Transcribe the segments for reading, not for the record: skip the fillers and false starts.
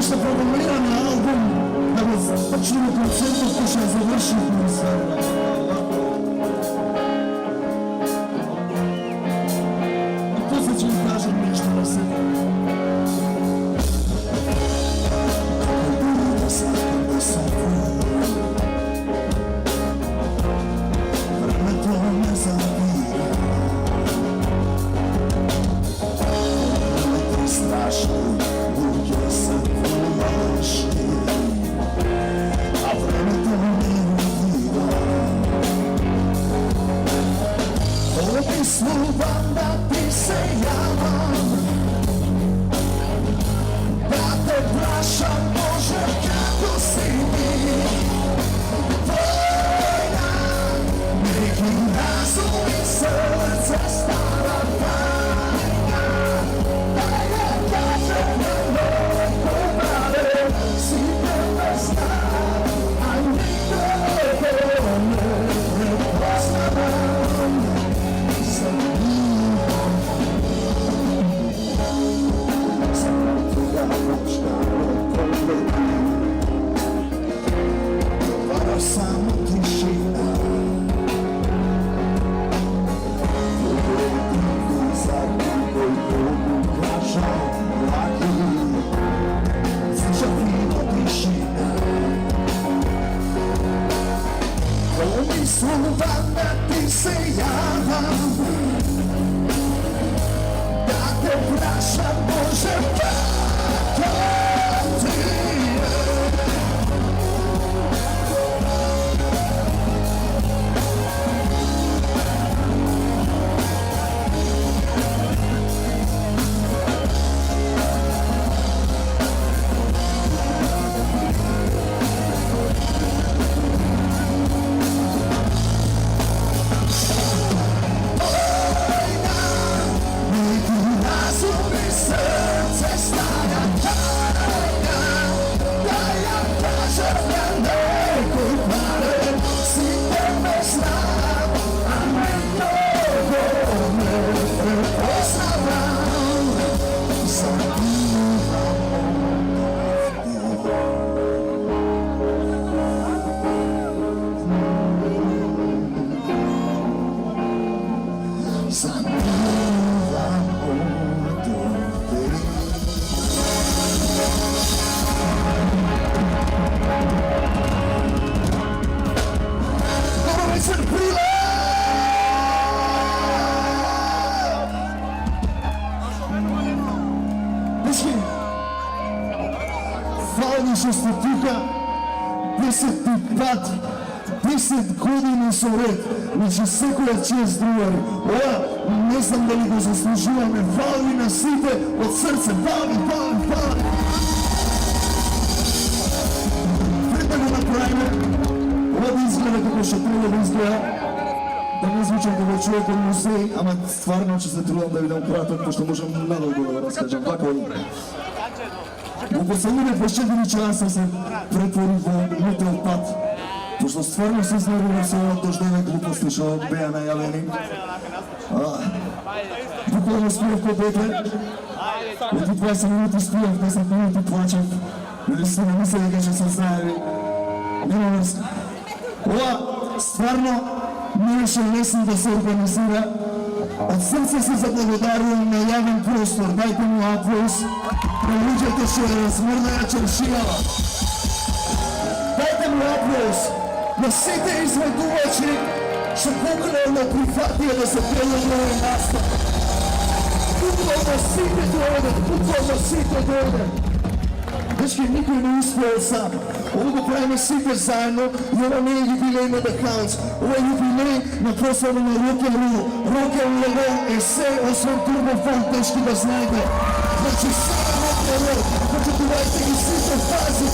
Nešto programirani album da vas počnemo koncertu pokušaj završiti na sve. I poslije ću vam kažem nešto na sebe. Kako sam tvoj, vreme to ne zavira. Vreme ti strašno, uđe se ulaši, a vreme to ne uvira. Ovi sluban da ti se javam, da te prašam Bože kako si mi. Tvojna, neki razum i srce stara tajna, da ja kažem na neko male, si te me zna, a nikdo ne prepoznavam. Sam imam, sam tvoja noćna pogleda, dovara samo tišina. Sluban da ti se javam, da te prašam Bože kako ti je. Hvala što ste tuka, 10 godina su red, znači sekula čest druvari. Ova, ne znam da li go zaslužujeme, hvala na site od srca, hvala. Pred da go napravimo, ova da izgleda kako što treba da izgleda, da ne zvučam kako čovjek od muzej, ama stvarno će se trudam da vidim kratak, pošto možem nadolgo da raskažem, tako je. U poslednjine 24 časa se pretvori u metal pad, pošto stvarno se iznervira se ova doždene gluposti što Bejana i Aleni. Bukvalno spijev ko dete, u ti 20 minuti spijev, 10 minuti plaćam, ili se ne misle da će se znajevi. Nema vrsta. Ova stvarno najviše mislim da se organizira. Od srca se zablagodarujem na javan prostor, dajte mu aplauz, preluđajte što je razmrdajača šijala. Dajte mu aplauz, da site izmed uvači što pokrenemo prihvatio da se preloži ovaj nastav. Bukvalno site do ovdje. Dečki, niko ne uspio sam. Ovo ga pravimo site zajedno i ovo nije jubilej na The Hounds. Ovo je jubilej na proslavu na Rock and Roll esej o svom turbofon, dečki da znajte. Znači samo Rock and Roll, znači dovajte i site fazi,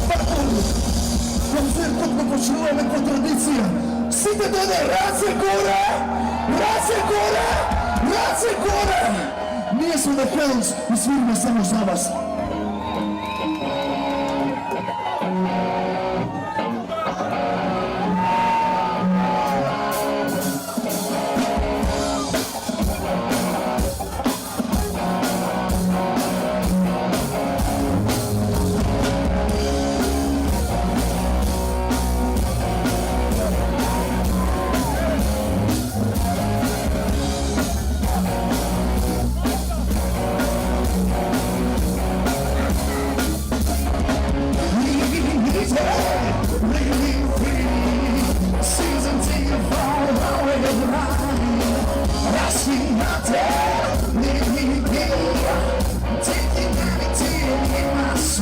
pakovni. Koncert dok ne počinujeme po tradicija. Site dode, race gore! Nije smo The Hounds i svirimo samo za vas.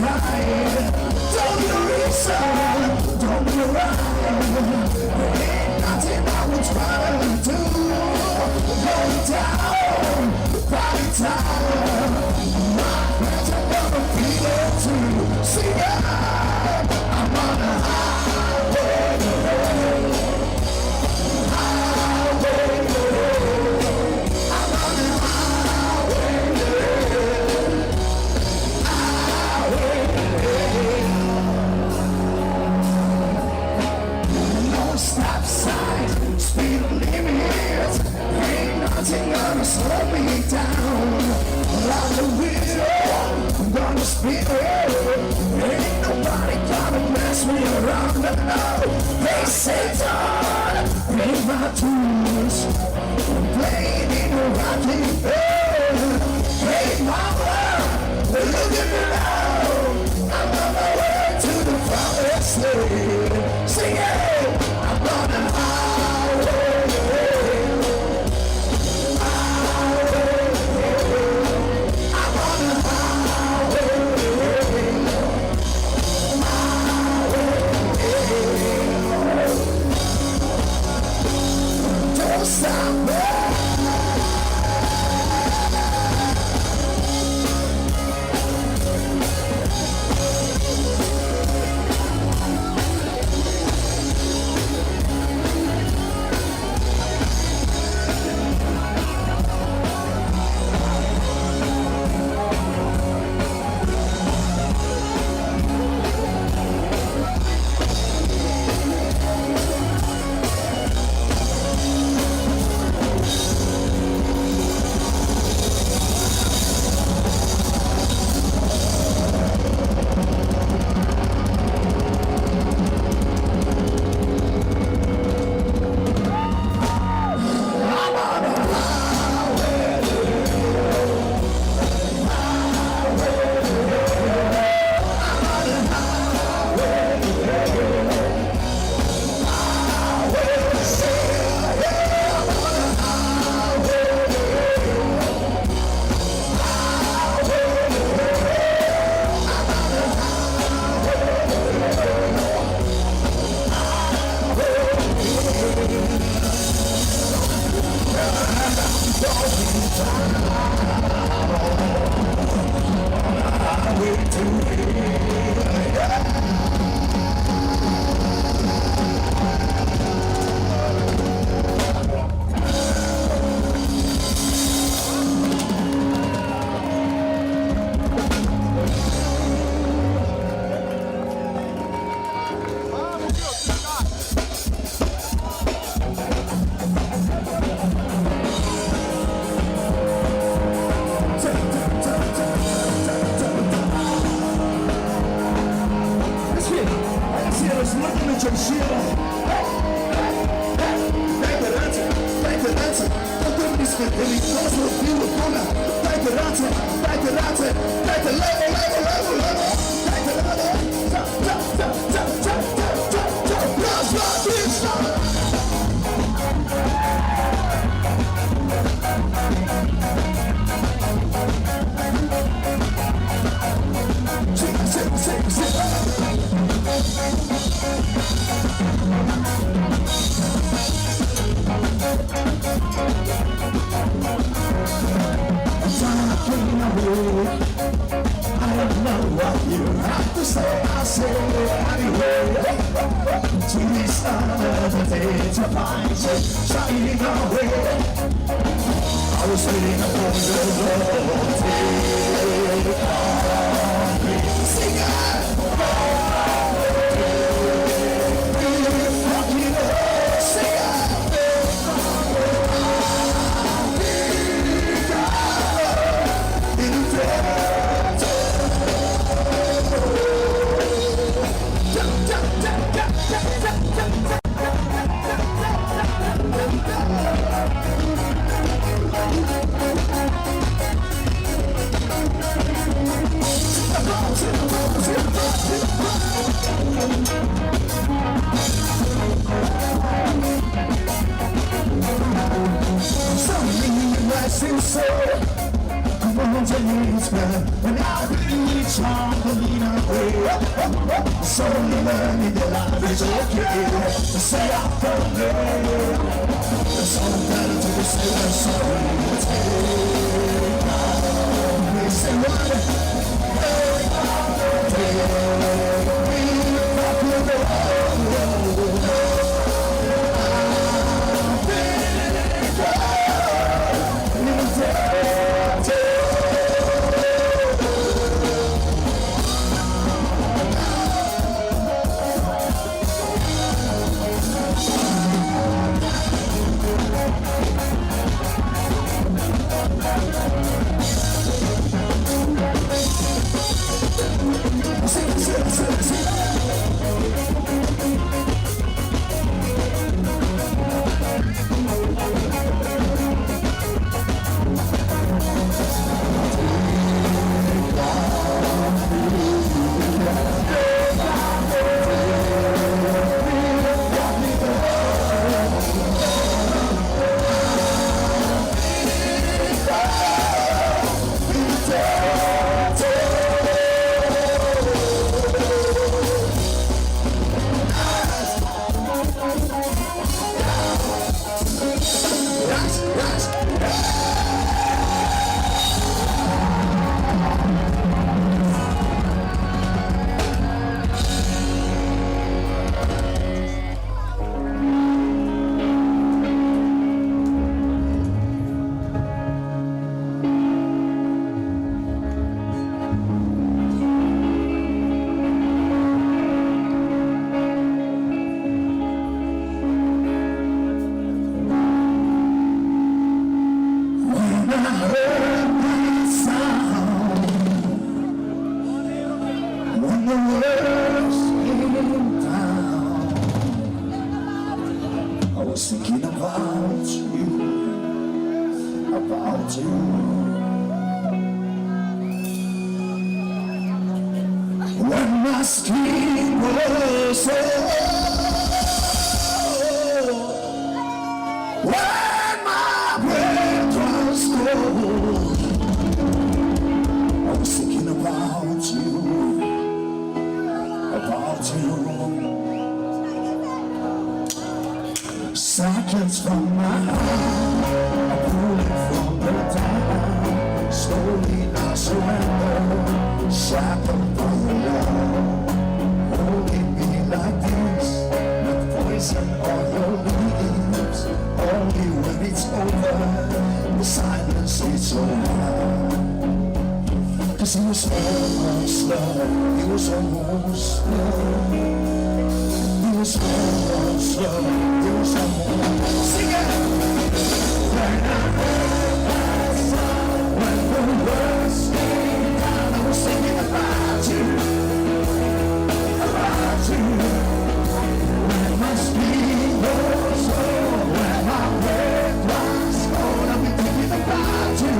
pride. Don't be a reason, don't be a rhyme. There ain't nothing I would try to do. Going down, party time. My friends are gonna feel it too. See ya, I'm on a highway to hell. Highway to hell. I'm on a highway to hell. Highway to hell. No stop sign, speed limit. Ain't nothing gonna slow me down. Like the wheel, I'm gonna speed it. Ain't nobody gonna mess me around. No, they say don't play my tunes. I'm playing in a rocking. Hey mama, look at me now. I'm on my way to the promised land. Sing it, I'm on a highway to hell. Highway to hell. I'm on a highway to hell. Highway to hell. Don't stop me. phones and needs man, and I reach on the lean away. Slowly learning that life is okay. Say I don't know. It's all better to say I'm sorry. They say what? Thinking about you. When my skin was sore, when my breath was cold, I was thinking about you. Seconds from my heart, pulling from the time. Slowly I surrender, shackled by your love. Holding me like this, with poison on your lips. Only when it's over, the silence is so hard. Cause it was almost love, it was almost love. It was almost love, it was almost. Sing it! When I heard that song, when the words came down, I was thinking about you. When my speed was low, when my breath was cold, I've been thinking about you.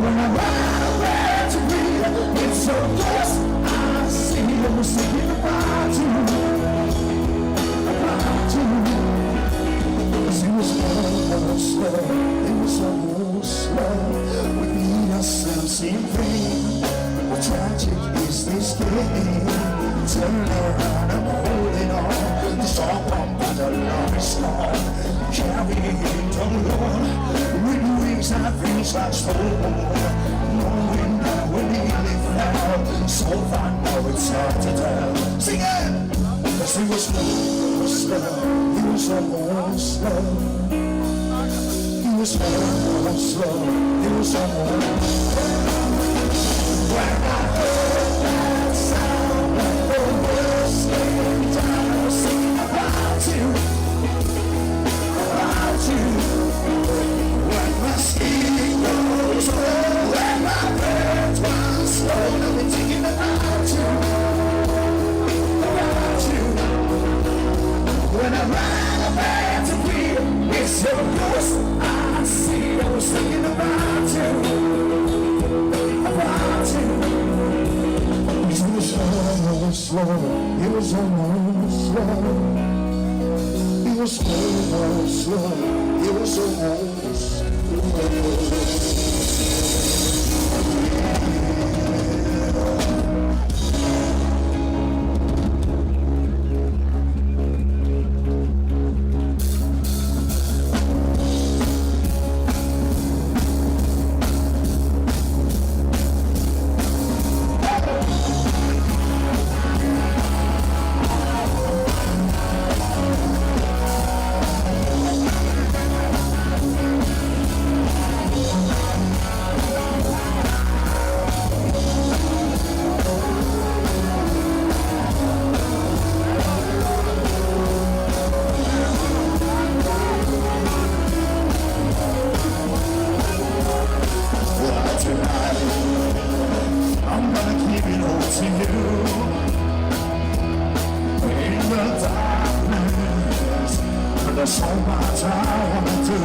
When I run away to breathe, it's so close. I was thinking about you. It was almost love, it was almost love. We meet ourselves in vain. How tragic is this game? Turn around, I'm holding on. The song but the love is gone. Carry it alone. With wings and things like stone. Knowing that we nearly fell. So far now it's hard to tell. Sing it! Cause it was almost love, it was almost love. It was almost love, it was almost love. When I heard that sound, when the words came down, I was thinking about you. When my skin goes low, when my breath was slow, I've been thinking about you. When I ran away to breathe, it's so close. I see, I was thinking about you. It was almost love, it was almost love. It was almost love, it was almost There's so much I wanna do.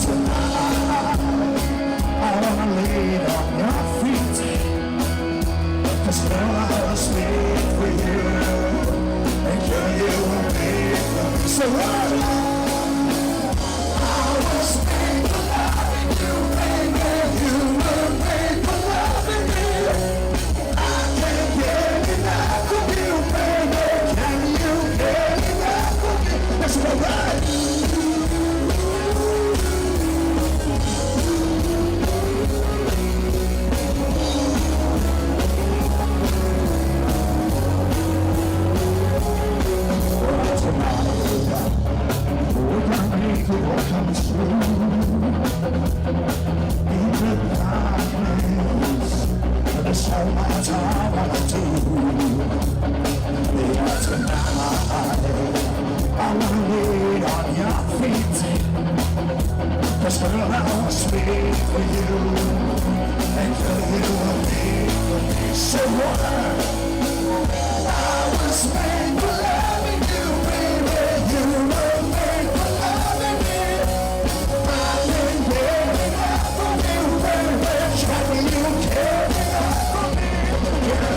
Tonight, I wanna lay it on your feet. 'Cause girl, I was made for you, and girl, you were made for me. So I was made for loving you, baby. You were made for loving me. I can't get enough of you, baby. Can you get enough of me? That's alright. There's so much I wanna do. Yeah, tonight I wanna lay on your feet. 'Cause girl, I was made for you, and girl, you were made for me. So what? I was made for loving you, baby. You were made for loving me. I can't get enough of you, baby. Can you get enough of me? Yeah.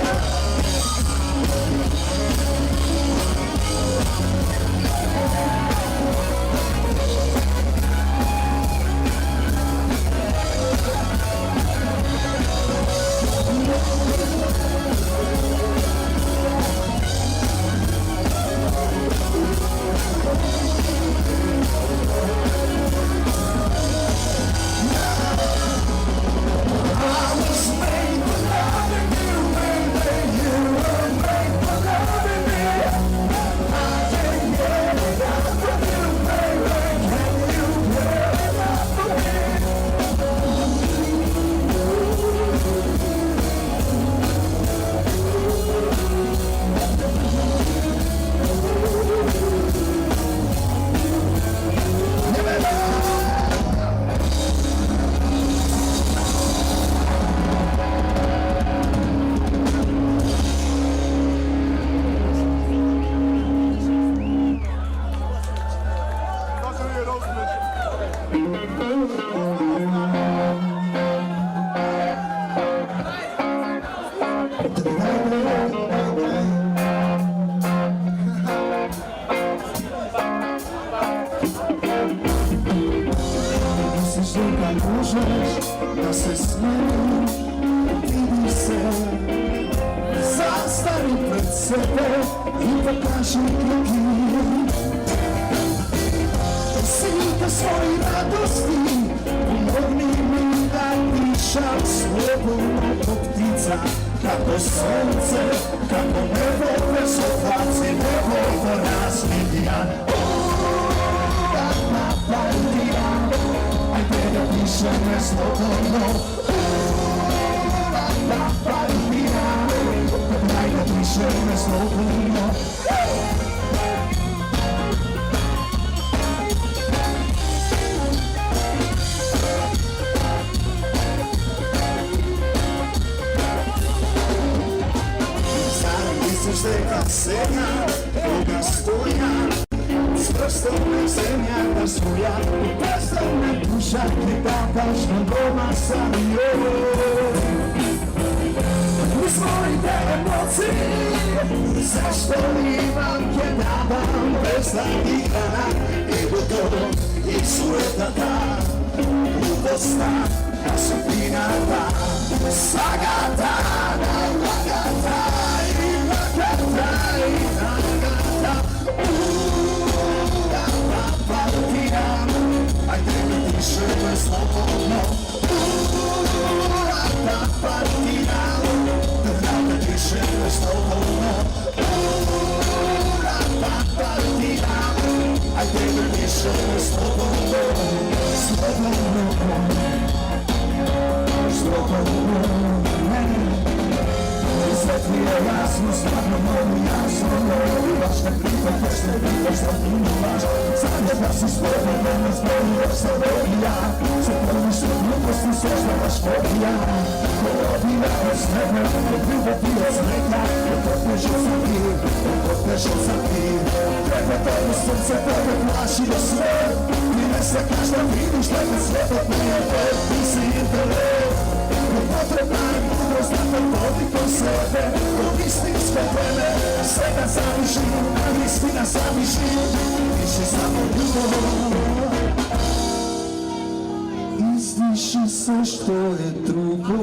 Nasze sny i se zastawi przed sobą i pokaże kroki. Sylwia swojej radości pomogli mi dać szans słowo ptica. Kako słońce, kako niebo bez ofacy, niebo oraz Lidian. Tak na Paldian. Piszę me złotono. La palmina. Piszę me złotono. Zaraz de casena, druga stoja. Zresztą ziemia ta swoja. Zresztą dusza wydawasz do masami. Z moich emocji zresztą i wam kiedy dam bez nagigana i do i suetata, uposta, nasopinata, sagata, nalagata, inagata, inagata, la partita, ai temi di scelta slow-mo, la partita, la di scelta slow-mo, la partita, ai temi di scelta slow-mo, slow-mo. Svetli je jasno, stvarno mogu jasno, i vaša kriva pesme, bilo što ti imaš, zadnje da si slobodno, ne zboli još se dobija, se poniš od gluposti, sve što vaš fobija, kolobija od snega, od ljubavi od snega, od otnežo sam ti, od otnežo sam ti, treba tebi srce, tebe plaši do sve, ti ne se kaš da vidiš, tebe sve dok nije tebe, ti si internet. Potrebna je mudrost da te vodi kod sebe, od istinske teme, svega zaviši, a istina zaviši, više samo ljubav. Izdiši sve što je drugo.